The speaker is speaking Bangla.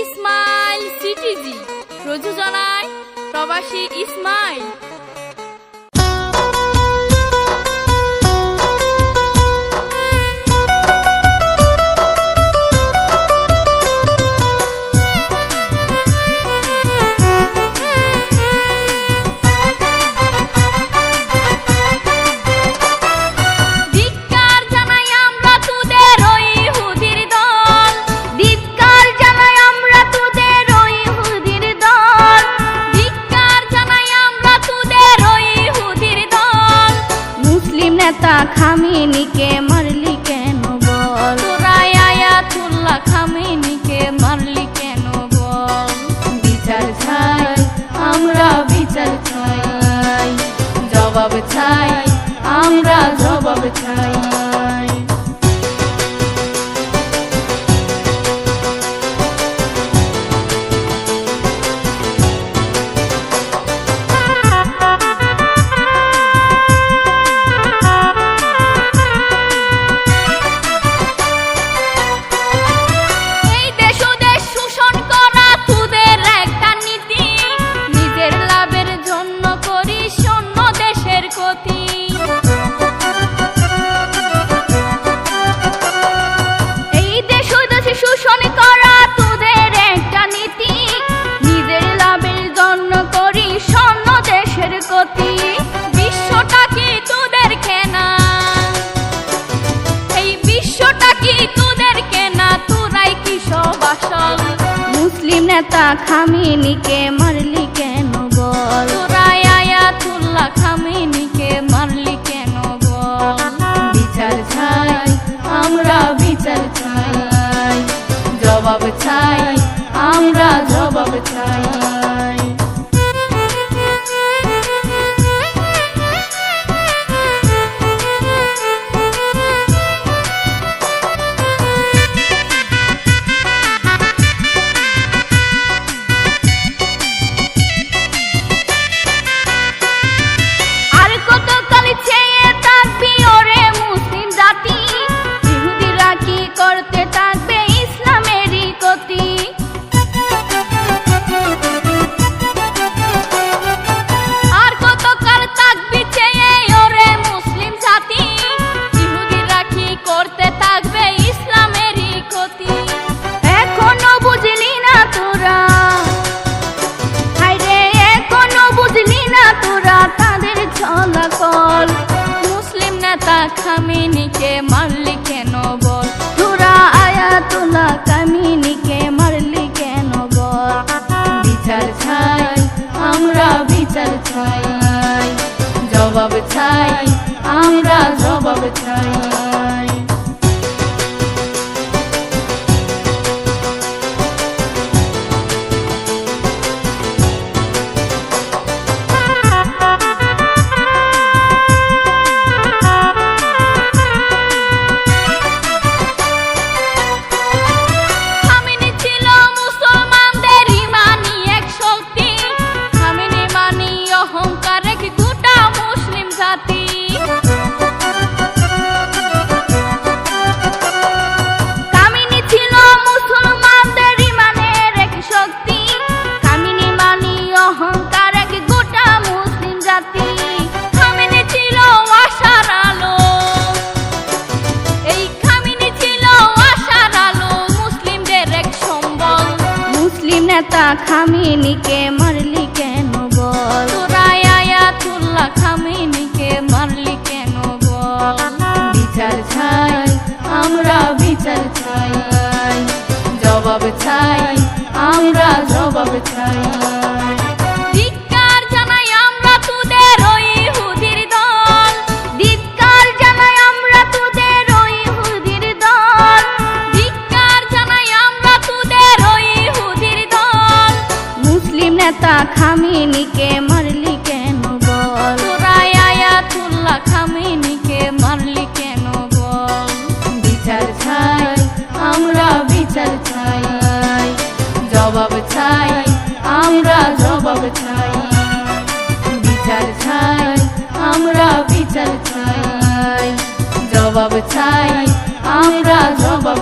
ইসমাইল সিটিজি প্রযোজনায় প্রবাসী ইসমাইল। খামেনিকে মারলি কেন বল, তোরা আয়াতুল্লাহ খামেনিকে মারলি কেন বল। বিচার চাই আমরা বিচার চাই, জবাব চাই আমরা জবাব চাই। মুসলিম নেতা খামেনিকে মারলি কেন বল, তোরা আয়াতুল্লাহ খামেনিকে মারলি কেন বল। বিচার চাই আমরা বিচার চাই, জবাব চাই আমরা জবাব চাই। মুসলিম নেতা খামেনিকে মারলি কেন বল, তোরা আয়াতুল্লাহ খামেনিকে মারলি কেন বল। বিচার চাই আমরা বিচার চাই, জবাব চাই আমরা জবাব চাই। নেতা খামেনিকে মারলি কেন বল, তোরা আয়াতুল্লাহ খামেনিকে মারলি কেন বল। বিচার চাই আমরা বিচার চাই, জবাব চাই আমরা জবাব চাই। নেতা খামেনিকে মারলি কেন বল, তোরা আয়াতুল্লাহ খামেনিকে মারলি কেন বল। বিচার চাই আমরা বিচার চাই, জবাব চাই আমরা জবাব চাই। বিচার চাই আমরা বিচার চাই, জবাব চাই আমরা জবাব